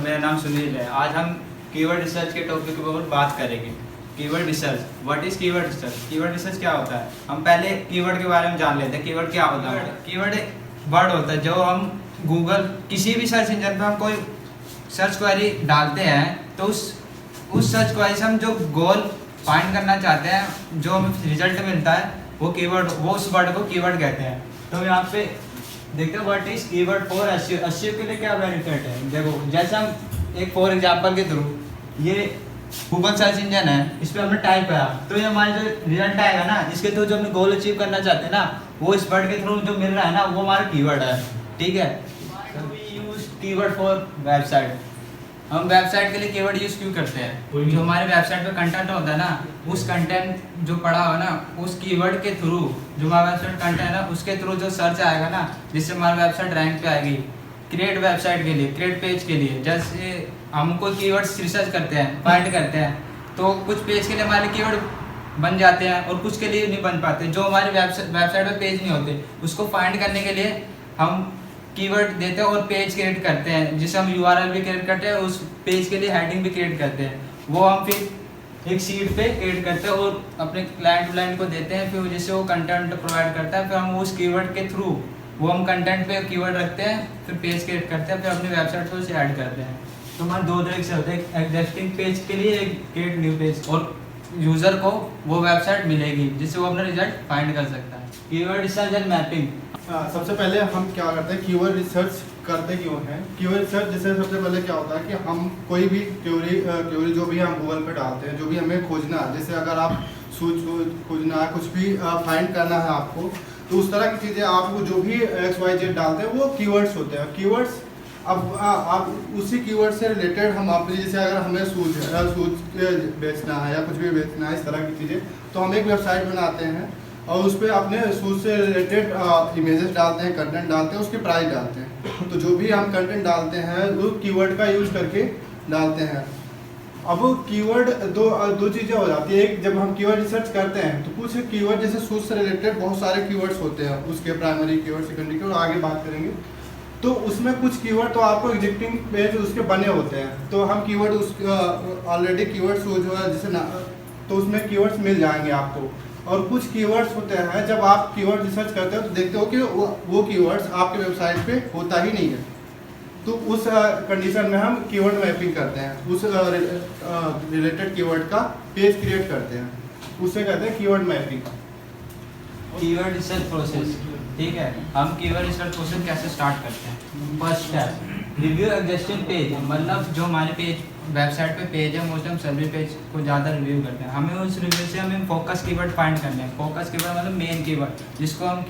मेरा नाम सुनील है। आज हम कीवर्ड रिसर्च के टॉपिक के ऊपर बात करेंगे। Keyword research, what is keyword research? Keyword research क्या होता है? हम पहले कीवर्ड के बारे में जान लेते हैं। कीवर्ड क्या होता है? कीवर्ड एक वर्ड होता है जो हम गूगल किसी भी सर्च इंजन पर हम कोई सर्च क्वेरी डालते हैं तो उस सर्च क्वेरी से हम जो गोल फाइंड करना चाहते हैं, जो हमें रिजल्ट मिलता है वो उस वर्ड को कीवर्ड कहते हैं। तो यहाँ पे देखते हैं what is keyword for SEO. SEO के लिए क्या बेनिफिट है? देखो, जैसे हम एक फॉर एग्जांपल के थ्रू ये गूगल सर्च इंजन है, इस पर हमने टाइप करा तो ये हमारे जो रिजल्ट आएगा ना, इसके थ्रू जो हम गोल अचीव करना चाहते हैं ना, वो इस वर्ड के थ्रू जो मिल रहा है ना, वो हमारा कीवर्ड है। ठीक है, यूज कीवर्ड फॉर वेबसाइट। हम वेबसाइट के लिए कीवर्ड यूज क्यों करते हैं? जो हमारे वेबसाइट पे कंटेंट होता है ना, उस कंटेंट जो पड़ा हो ना, उस कीवर्ड के थ्रू जो हमारा वेबसाइट कंटेंट है ना, उसके थ्रू जो सर्च आएगा ना, जिससे हमारी वेबसाइट रैंक पे आएगी। क्रिएट वेबसाइट के लिए, क्रिएट पेज के लिए, जैसे हम कोई कीवर्ड्स रिसर्च करते हैं, फाइंड करते हैं, तो कुछ पेज के लिए हमारे कीवर्ड बन जाते हैं और कुछ के लिए नहीं बन पाते। जो हमारे वेबसाइट पे पेज नहीं होते, उसको फाइंड करने के लिए हम कीवर्ड देते हैं और पेज क्रिएट करते हैं, जिसे हम यूआरएल भी क्रिएट करते हैं, उस पेज के लिए हेडिंग भी क्रिएट करते हैं। वो हम फिर एक शीट पे क्रिएट करते हैं और अपने क्लाइंट को देते हैं, फिर जिससे वो कंटेंट प्रोवाइड करता है। फिर हम उस कीवर्ड के थ्रू वो हम कंटेंट पे कीवर्ड रखते हैं, फिर पेज क्रिएट करते हैं, फिर अपनी वेबसाइट को उसे ऐड करते हैं। तो हमारे दो तरीके से होते हैं, एक एग्जिस्टिंग पेज के लिए, एक क्रिएट न्यू पेज, और यूज़र को वो वेबसाइट मिलेगी जिससे वो अपना रिजल्ट फाइंड कर सकता है। Keyword research and mapping. सबसे पहले हम क्या करते हैं, कीवर्ड रिसर्च करते क्यों हैं? कीवर्ड रिसर्च जैसे सबसे पहले क्या होता है कि हम कोई भी क्यूरी जो भी हम गूगल पे डालते हैं, जो भी हमें खोजना है, जैसे अगर आप खोजना है, कुछ भी फाइंड करना है आपको, तो उस तरह की चीज़ें आपको जो भी XYZ डालते हैं वो कीवर्ड्स होते हैं। कीवर्ड्स अब आप उसी कीवर्ड से रिलेटेड हम अपने, जैसे अगर हमें सूज बेचना है या कुछ भी बेचना है, इस तरह की चीज़ें, तो हम एक वेबसाइट बनाते हैं और उस पर अपने सूज से रिलेटेड इमेजेस डालते हैं, कंटेंट डालते हैं, उसकी प्राइस डालते हैं। तो जो भी हम कंटेंट डालते हैं वो कीवर्ड का यूज करके डालते हैं। अब कीवर्ड दो चीज़ें हो जाती है। एक, जब हम कीवर्ड रिसर्च करते हैं तो कुछ कीवर्ड जैसे सूज से रिलेटेड बहुत सारे कीवर्ड्स होते हैं, उसके प्राइमरी कीवर्ड, सेकेंडरी कीवर्ड, आगे बात करेंगे। तो उसमें कुछ कीवर्ड तो आपको एग्जिस्टिंग पेज उसके बने होते हैं, तो हम कीवर्ड उस ऑलरेडी कीवर्ड सूज हो जैसे तो उसमें कीवर्ड्स मिल जाएंगे आपको। और कुछ कीवर्ड्स होते हैं, जब आप कीवर्ड रिसर्च करते हो तो देखते हो कि वो कीवर्ड्स आपके वेबसाइट पे होता ही नहीं है, तो उस कंडीशन में हम कीवर्ड मैपिंग करते हैं, उस रिलेटेड कीवर्ड का पेज क्रिएट करते हैं, उसे कहते हैं keyword mapping. Keyword research process. ठीक है, हम कीवर्ड रिसर्च प्रोसेस कैसे स्टार्ट करते हैं? First step, review existing page. मतलब जो हमारे पेज वेबसाइट पे पेज है, मोस्ट हम सभी पेज को ज़्यादा रिव्यू करते हैं। हमें उस रिव्यू से हमें फोकस कीवर्ड फाइंड करने हैं। फोकस कीवर्ड मतलब मेन कीवर्ड, जिसको हम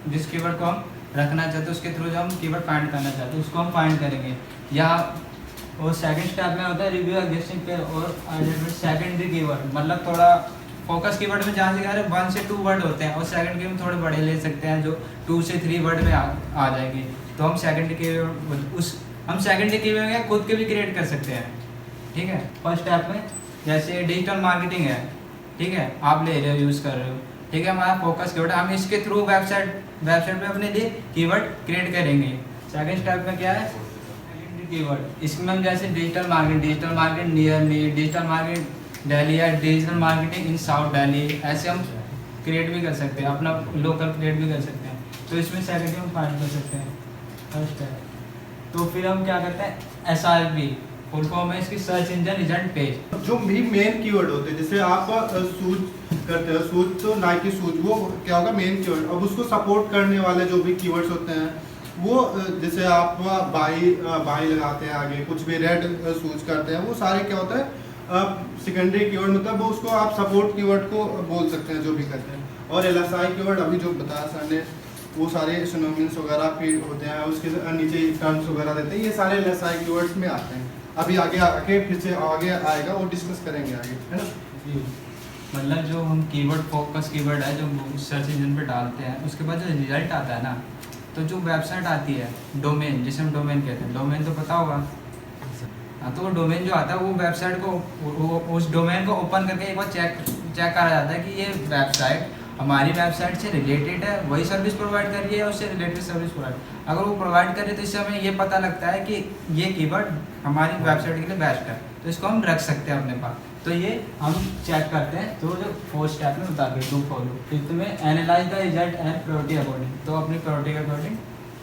जिस कीवर्ड को हम रखना चाहते हैं, उसके थ्रू जो हम कीवर्ड फाइंड करना चाहते हैं, उसको हम फाइंड करेंगे। या और सेकंड स्टेप में होता है रिव्यू एग्जिस्टिंग पेज और सेकेंडरी कीवर्ड। मतलब थोड़ा फोकस कीवर्ड में जहाँ से 1 से 2 वर्ड होते हैं, और सेकंड की हम थोड़े बड़े ले सकते हैं, जो 2 से 3 वर्ड में आ जाएंगे। तो हम सेकंड कीवर्ड में खुद के भी क्रिएट कर सकते हैं। ठीक है, फर्स्ट स्टेप में जैसे डिजिटल मार्केटिंग है, ठीक है, आप ले रहे हो, यूज़ कर रहे हो, ठीक है, हमारा फोकस कीवर्ड, हम इसके थ्रू वेबसाइट पे अपने लिए कीवर्ड क्रिएट करेंगे। सेकंड स्टेप में क्या है? कीवर्ड। इसमें हम जैसे digital market near me, digital market Delhi या digital marketing in south Delhi, ऐसे हम क्रिएट भी कर सकते हैं, अपना लोकल क्रिएट भी कर सकते हैं। तो इसमें सेकंड हम फाइंड कर सकते हैं। फर्स्ट है, तो फिर हम क्या करते हैं? SRP, फुल फॉर्म है इसकी, सर्च इंजन रिजल्ट पेज। जो भी मेन कीवर्ड होते हैं, जैसे आप सूज करते हो, सूज तो नाइकी सूज, वो क्या होगा? Main keyword. अब उसको सपोर्ट करने वाले जो भी कीवर्ड्स होते हैं, वो जैसे आप बाई लगाते हैं, आगे कुछ भी रेड सूज करते हैं, वो सारे क्या होता है? सेकेंडरी कीवर्ड, मतलब वो उसको आप सपोर्ट कीवर्ड को बोल सकते हैं, जो भी करते हैं। और LSI कीवर्ड अभी जो बताया सर ने, वो सारे सिनोनिम्स वगैरह भी होते हैं, उसके नीचे टर्म्स वगैरह देते हैं, ये सारे LSI कीवर्ड्स में आते हैं। अभी आगे फिर से आगे आएगा, वो डिस्कस करेंगे आगे, है ना? मतलब जो हम कीवर्ड, फोकस कीवर्ड है, जो सर्च इंजन पे डालते हैं, उसके बाद जो रिजल्ट आता है ना, तो जो वेबसाइट आती है, डोमेन, जिसे हम डोमेन कहते हैं, डोमेन तो पता होगा। हाँ, तो वो डोमेन जो आता है, वो वेबसाइट को, उस डोमेन को ओपन करके एक बार चेक करा जाता है कि ये वेबसाइट हमारी वेबसाइट से रिलेटेड है, वही सर्विस प्रोवाइड कर रही है, उससे रिलेटेड सर्विस प्रोवाइड अगर वो प्रोवाइड करे तो इससे हमें ये पता लगता है कि ये कीवर्ड हमारी वेबसाइट के लिए बेस्ट है, तो इसको हम रख सकते हैं अपने पास। तो ये हम चेक करते हैं। तो जो 4 स्टेप में बता के डू फॉलो, इसमें analyse the result and priority according, तो अपनी प्रायोरिटी के अकॉर्डिंग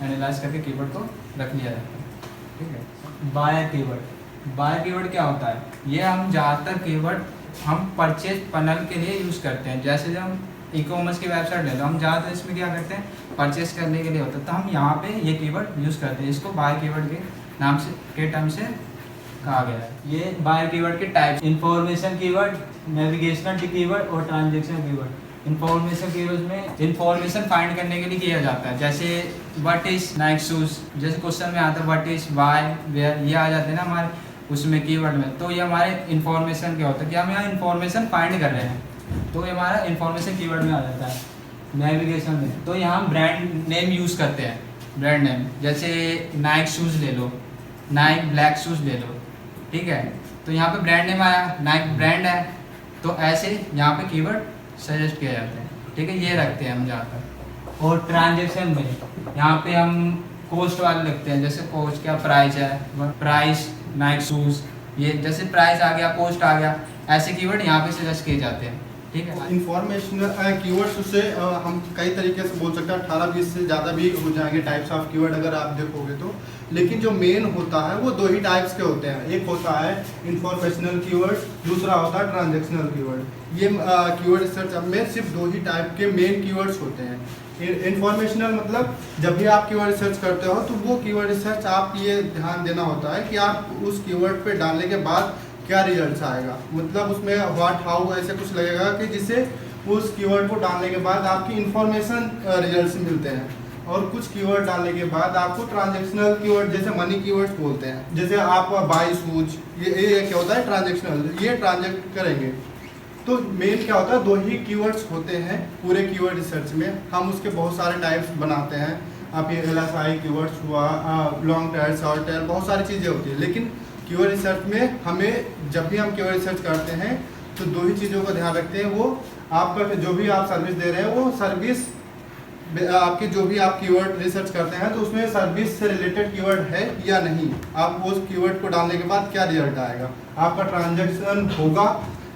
एनालाइज करके कीवर्ड को रख लिया जाता है, ठीक है। बाय कीवर्ड क्या होता है? ये हम ज़्यादातर कीवर्ड हम परचेज पनल के लिए यूज़ करते हैं। जैसे जब हम ई कॉमर्स की वेबसाइट ले, तो हम ज़्यादातर इसमें क्या करते हैं, परचेज करने के लिए होता है, तो हम यहाँ पे ये कीवर्ड यूज़ करते हैं। इसको बाय कीवर्ड के नाम से के टर्म से कहा गया है। ये बाय कीवर्ड के type: information keyword, navigational keyword और ट्रांजैक्शन कीवर्ड। इंफॉर्मेशन कीवर्ड में इंफॉर्मेशन फाइंड करने के लिए किया जाता है, जैसे व्हाट इज नाइक शूज, जैसे क्वेश्चन में आता है व्हाट इज, वाई, वेयर, ये आ जाते हैं ना हमारे उसमें कीवर्ड में। तो ये हमारे इंफॉर्मेशन क्या होता है कि हम यहाँ इंफॉर्मेशन फाइंड कर रहे हैं, तो ये हमारा इंफॉर्मेशन कीवर्ड में आ जाता है। नेविगेशन में तो यहाँ हम ब्रांड नेम यूज़ करते हैं, ब्रांड नेम, जैसे नाइक शूज़ ले लो, नाइक ब्लैक शूज़ ले लो, ठीक है। तो यहाँ पे ब्रांड नेम आया, नाइक ब्रांड है, तो ऐसे यहाँ पे कीवर्ड सजेस्ट किया जाता है, ठीक है। ये रखते हैं हम ज़्यादातर। और ट्रांजैक्शन में यहाँ पे हम कॉस्ट वाले लिखते हैं, जैसे कॉस्ट क्या प्राइस है, प्राइस नाइक शूज़, ये जैसे प्राइस आ गया, कॉस्ट आ गया, ऐसे कीवर्ड यहाँ पे सजेस्ट किए जाते हैं, ठीक है। इंफॉर्मेशनल कीवर्ड्स उससे हम कई तरीके से बोल सकते हैं, 18-20 से ज़्यादा भी हो जाएंगे टाइप्स ऑफ कीवर्ड अगर आप देखोगे तो। लेकिन जो मेन होता है वो 2 ही टाइप्स के होते हैं, एक होता है इंफॉर्मेशनल कीवर्ड, दूसरा होता है ट्रांजैक्शनल कीवर्ड। ये कीवर्ड रिसर्च में सिर्फ 2 ही टाइप के मेन कीवर्ड्स होते हैं। इंफॉर्मेशनल मतलब जब भी आप कीवर्ड रिसर्च करते हो तो वो कीवर्ड रिसर्च आप ये ध्यान देना होता है कि आप उस कीवर्ड पे डालने के बाद क्या रिजल्ट्स आएगा, मतलब उसमें व्हाट, हाउ ऐसे कुछ लगेगा कि जिससे उस कीवर्ड को डालने के बाद आपकी इंफॉर्मेशन रिजल्ट्स मिलते हैं। और कुछ कीवर्ड डालने के बाद आपको ट्रांजैक्शनल कीवर्ड, जैसे मनी कीवर्ड्स बोलते हैं, जैसे आप बाय शूज, ये क्या होता है ट्रांजैक्शनल, ये ट्रांजैक्ट करेंगे। तो मेन क्या होता है 2 ही कीवर्ड्स होते हैं पूरे कीवर्ड रिसर्च में। हम उसके बहुत सारे टाइप्स बनाते हैं, आप ये LSI कीवर्ड्स हुआ, लॉन्ग टेल, शॉर्ट टेल, बहुत सारी चीज़ें होती हैं। लेकिन कीवर्ड रिसर्च में हमें जब भी हम कीवर्ड रिसर्च करते हैं तो 2 ही चीज़ों का ध्यान रखते हैं, वो आपका जो भी आप सर्विस दे रहे हैं वो सर्विस आपकी जो भी आप कीवर्ड रिसर्च करते हैं तो उसमें सर्विस से रिलेटेड कीवर्ड है या नहीं, आप उस कीवर्ड को डालने के बाद क्या रिजल्ट आएगा, आपका ट्रांजैक्शन होगा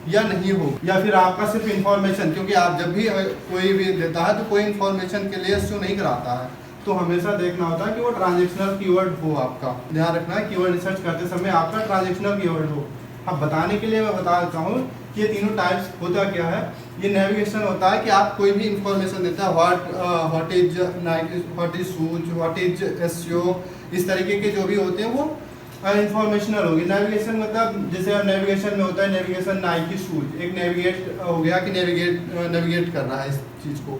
या नहीं हो, या फिर आपका सिर्फ इंफॉर्मेशन, क्योंकि आप जब भी कोई भी देता है तो कोई इंफॉर्मेशन के लिए शो नहीं कराता है, तो हमेशा देखना होता है कि वो ट्रांजैक्शनल कीवर्ड हो। आपका ध्यान रखना है कीवर्ड रिसर्च करते समय आपका ट्रांजैक्शनल कीवर्ड हो। अब बताने के लिए मैं बता देता हूँ कि ये तीनों टाइप्स होता क्या है। ये नेविगेशन होता है कि आप कोई भी इंफॉर्मेशन देता है, what is Naik, what is shoes, what is SEO, इस तरीके के जो भी होते हैं वो इंफॉर्मेशनल होगी। नेविगेशन मतलब जैसे नेविगेशन में होता है नेविगेशन नाइकी शूज, एक नेविगेट हो गया कि नेविगेट कर रहा है इस चीज़ को,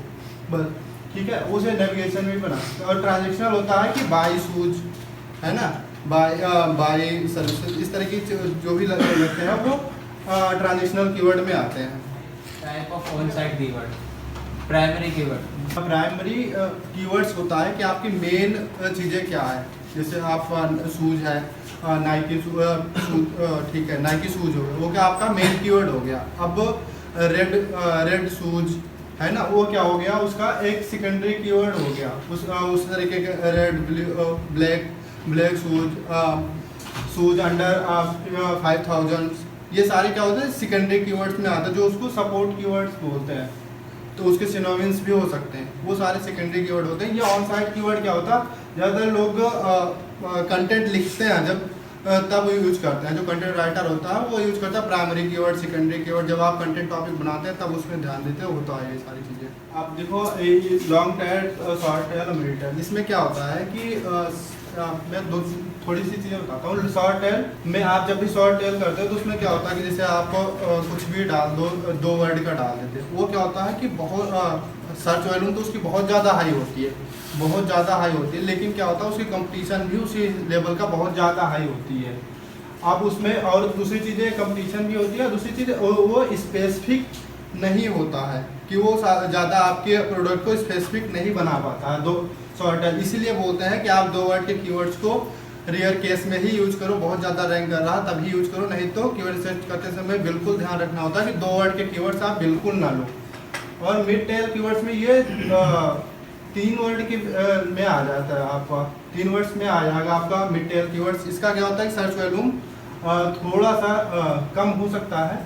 बस ठीक है, उसे नेविगेशन में बना। और ट्रांजैक्शनल होता है कि बाय शूज है ना, बाय सर्विसेज, इस तरह की जो भी लगते हैं वो ट्रांजैक्शनल कीवर्ड में आते हैं। Type of on site keyword, primary keyword. Primary keywords होता है कि आपकी मेन चीज़ें क्या है, जैसे आप शूज है, नाइकी शूज, ठीक है, नाइकी शूज हो गया, वो क्या आपका मेन कीवर्ड हो गया। अब रेड शूज है ना, वो क्या हो गया, उसका एक सेकेंडरी कीवर्ड हो गया। उस तरीके के रेड, ब्लैक शूज अंडर 5000, ये सारे क्या होते हैं सेकेंडरी कीवर्ड्स में आते हैं, जो उसको सपोर्ट कीवर्ड्स बोलते हैं, तो उसके सिनोनिम्स भी हो सकते हैं, वो सारे सेकेंडरी कीवर्ड होते हैं। ये ऑन साइट कीवर्ड क्या होता है, ज़्यादातर लोग कंटेंट लिखते हैं जब तब यूज करते हैं, जो कंटेंट राइटर होता है वो यूज करता है प्राइमरी कीवर्ड, सेकेंडरी कीवर्ड। जब आप कंटेंट टॉपिक बनाते हैं तब उसमें ध्यान देते हो, होता है ये सारी चीज़ें। आप देखो ये लॉन्ग टेल, शॉर्ट टेल और मिड टेल, इसमें क्या होता है कि मैं थोड़ी सी चीज़ें बताता हूँ। शॉर्ट टेल में आप जब भी शॉर्ट टेल करते हो तो उसमें क्या होता है कि जैसे आप कुछ भी डाल दो, 2 वर्ड का डाल देते, वो क्या होता है कि बहुत सर्च वैल्यू तो उसकी बहुत ज़्यादा हाई होती है, बहुत ज़्यादा हाई होती है, लेकिन क्या होता है उसकी कंपटीशन भी उसी लेवल का बहुत ज़्यादा हाई होती है। अब उसमें और दूसरी चीज़ें कंपटीशन भी होती है, दूसरी चीज़ें वो स्पेसिफिक नहीं होता है कि वो ज़्यादा आपके प्रोडक्ट को स्पेसिफिक नहीं बना पाता है। 2 शॉर्ट टेल इसीलिए बोलते हैं कि आप 2 वर्ड के कीवर्ड्स को रेयर केस में ही यूज करो, बहुत ज़्यादा रैंक कर रहा तभी यूज करो, नहीं तो कीवर्ड रिसर्च करते समय बिल्कुल ध्यान रखना होता है कि 2 वर्ड के कीवर्ड्स आप बिल्कुल ना लो, और मिड टेल कीवर्ड्स में ये 3 वर्ड के में आ जाता है आपका, 3 वर्ड्स में आ जाएगा आपका मिड टेल कीवर्ड्स। इसका क्या होता है कि सर्च वॉल्यूम थोड़ा सा कम हो सकता है,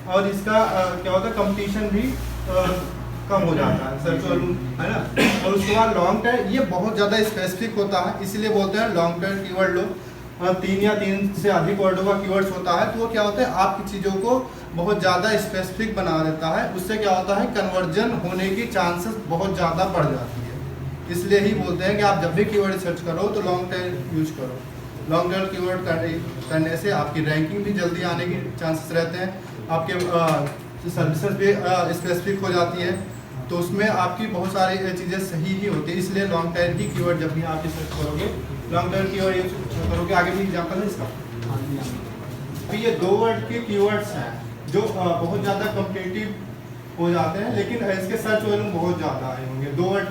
और इसका क्या होता है कंपटीशन भी कम हो जाता है, सर्च वॉल्यूम, है ना। और उसके बाद लॉन्ग टेल, ये बहुत ज़्यादा स्पेसिफिक होता है, इसलिए बोलते हैं लॉन्ग टेल कीवर्ड लो। 3 या 3 से अधिक वर्डों का कीवर्ड्स होता है, तो वो क्या होता है आपकी चीज़ों को बहुत ज़्यादा स्पेसिफिक बना देता है। उससे क्या होता है कन्वर्जन होने की चांसेस बहुत ज़्यादा बढ़ जाती है। इसलिए ही बोलते हैं कि आप जब भी कीवर्ड सर्च करो तो लॉन्ग टेल यूज करो। लॉन्ग टेल कीवर्ड करने से आपकी रैंकिंग भी जल्दी आने के चांसेस रहते हैं, आपके सर्विसेज भी स्पेसिफिक हो जाती है, तो उसमें आपकी बहुत सारी चीज़ें सही ही होती है। इसलिए लॉन्ग टेल की कीवर्ड जब भी आप सर्च करोगे, लॉन्ग टेल कीवर्ड यूज करोगे। आगे भी एग्जांपल है इसका। अभी ये 2 वर्ड के कीवर्ड्स हैं जो बहुत ज़्यादा कम्पिटिटिव हो जाते हैं, लेकिन इसके सर्च वॉल्यूम बहुत ज़्यादा आए होंगे। 2 वर्ड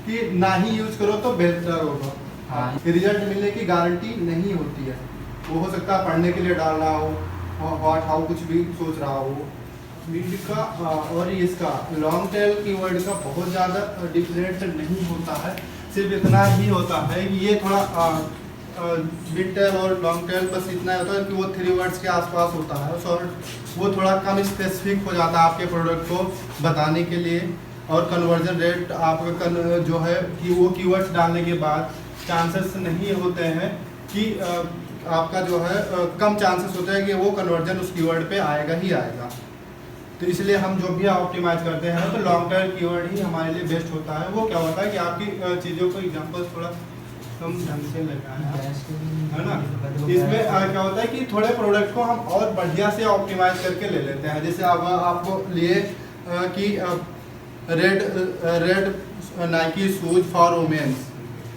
की ना ही यूज करो तो बेहतर होगा। हाँ। रिजल्ट मिलने की गारंटी नहीं होती है। वो हो सकता है पढ़ने के लिए डाल रहा हो, व्हाट हाउ कुछ भी सोच रहा हो। मिड का और इसका लॉन्ग टेल कीवर्ड का बहुत ज़्यादा डिफरेंट नहीं होता है, सिर्फ इतना ही होता है कि ये थोड़ा मिड टेल और लॉन्ग टेल बस इतना होता है कि वो 3 वर्ड्स के आसपास होता है, शॉर्ट वो थोड़ा कम स्पेसिफिक हो जाता है आपके प्रोडक्ट को बताने के लिए। और कन्वर्जन रेट आपका जो है कि वो कीवर्ड्स डालने के बाद चांसेस नहीं होते हैं कि आपका जो है कम चांसेस होते हैं कि वो कन्वर्जन उस कीवर्ड पे आएगा ही आएगा। तो इसलिए हम जो भी ऑप्टिमाइज करते हैं तो लॉन्ग टेल कीवर्ड ही हमारे लिए बेस्ट होता है। वो क्या होता है कि आपकी चीज़ों को एग्जांपल्स थोड़ा कम ढंग से लगाना है ना। इसमें क्या होता है कि थोड़े प्रोडक्ट को हम और बढ़िया से ऑप्टिमाइज करके ले लेते हैं। जैसे अब आपको लिए कि red Nike shoes for womens,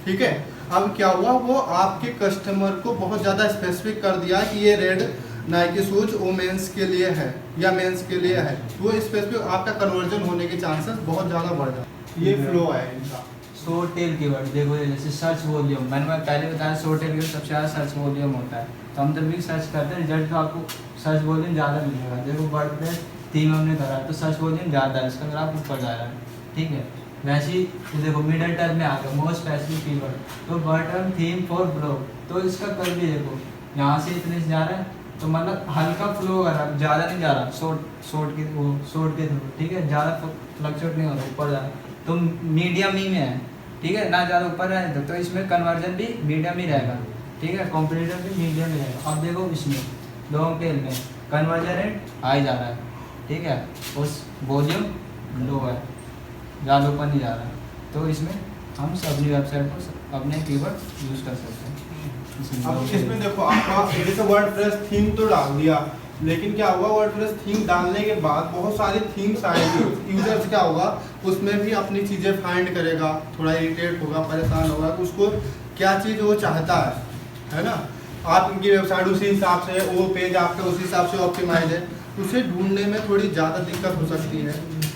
ठीक है। अब क्या हुआ, वो आपके कस्टमर को बहुत ज़्यादा स्पेसिफिक कर दिया कि ये रेड नाइकी शूज वुमेन्स के लिए है या मेंस के लिए है। वो स्पेसिफिक आपका कन्वर्जन होने के चांसेस बहुत ज़्यादा बढ़ जाते हैं। ये फ्लो है इनका। शॉर्ट टेल कीवर्ड देखो, जैसे सर्च वॉल्यूम मैंने पहले बताया, शॉर्ट टेल कीवर्ड सबसे ज़्यादा सर्च वॉल्यूम होता है। तो हम जब भी सर्च करते हैं रिजल्ट तो आपको सर्च वॉल्यूम ज़्यादा मिलेगा। देखो वर्डप्रेस थीम हमने करा तो सर्च वॉल्यूम ज़्यादा है, इसका ग्राफ ऊपर जा रहा है, ठीक है। वैसे ही तो देखो मिडल टर्म में आ गया मोस्ट स्पेसिफिक कीवर्ड, तो बटन थीम फॉर ब्लॉग, तो इसका कर भी देखो यहाँ से इतने से जा रहा है, तो मतलब हल्का फ्लो कर रहा है, ज़्यादा नहीं जा रहा, शॉर्ट के थ्रू, ठीक है। ज़्यादा फ्लक्चुएट नहीं हो रहा, ऊपर जा रहा है, तो मीडियम ही में है, ठीक है ना, ज़्यादा ऊपर रहेगा तो इसमें कन्वर्जन भी मीडियम ही रहेगा, ठीक है। कॉम्पिटिटर भी मीडियम ही रहेगा। अब देखो इसमें लॉन्ग टेल में कन्वर्जन रेट हाई जा रहा है, ठीक है, उस वॉल्यूम लो है, ज़्यादा ऊपर नहीं जा रहा है, तो इसमें हम अपनी वेबसाइट पर अपने कीवर्ड यूज़ कर सकते हैं। अब इसमें देखो आपका जैसे वर्डप्रेस थीम तो डाल दिया, लेकिन क्या हुआ वर्डप्रेस थीम डालने के बाद बहुत सारी थीम्स आएगी। यूजर्स क्या होगा उसमें भी अपनी चीज़ें फाइंड करेगा, थोड़ा इरिटेट होगा, परेशान होगा, तो उसको क्या चीज़ वो चाहता है ना। आपकी वेबसाइट उसी हिसाब से, वो पेज आपके उसी हिसाब से ऑप्टिमाइज है, उसे ढूंढने में थोड़ी ज़्यादा दिक्कत हो सकती है।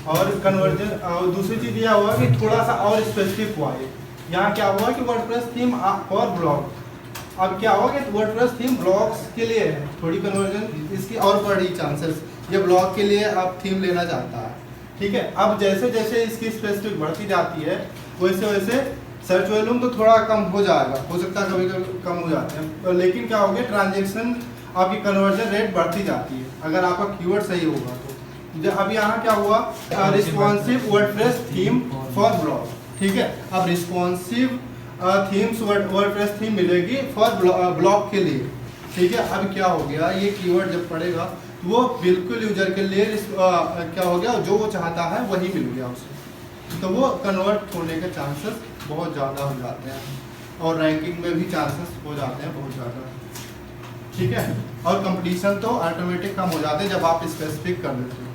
और कन्वर्जन, दूसरी चीज़ यह हुआ कि थोड़ा सा और स्पेसिफिक हुआ है। यहाँ क्या हुआ कि वर्डप्रेस थीम और ब्लॉग, अब क्या होगा कि वर्डप्रेस थीम ब्लॉग्स के लिए है, थोड़ी कन्वर्जन इसकी और बढ़ी चांसेस, ये ब्लॉग के लिए अब थीम लेना चाहता है, ठीक है। अब जैसे जैसे इसकी स्पेसिफिक बढ़ती जाती है वैसे वैसे सर्च वॉल्यूम तो थोड़ा कम हो जाएगा, हो सकता है कभी कभी कम हो जाते हैं, लेकिन क्या होगा ट्रांजेक्शन आपकी कन्वर्जन रेट बढ़ती जाती है अगर आपका कीवर्ड सही होगा तो। अब यहाँ क्या हुआ, responsive WordPress theme for blog, ठीक है। अब रिस्पॉन्सिव थीम्स वर्डप्रेस थीम मिलेगी फॉर ब्लॉग के लिए, ठीक है। अब क्या हो गया, ये कीवर्ड जब पड़ेगा वो बिल्कुल यूजर के लिए क्या हो गया, जो वो चाहता है वही मिल गया उसे, तो वो कन्वर्ट होने के चांसेस बहुत ज़्यादा हो जाते हैं और रैंकिंग में भी चांसेस हो जाते हैं बहुत ज़्यादा, ठीक है। और कंपटीशन तो ऑटोमेटिक कम हो जाते हैं जब आप स्पेसिफिक कर देते हो।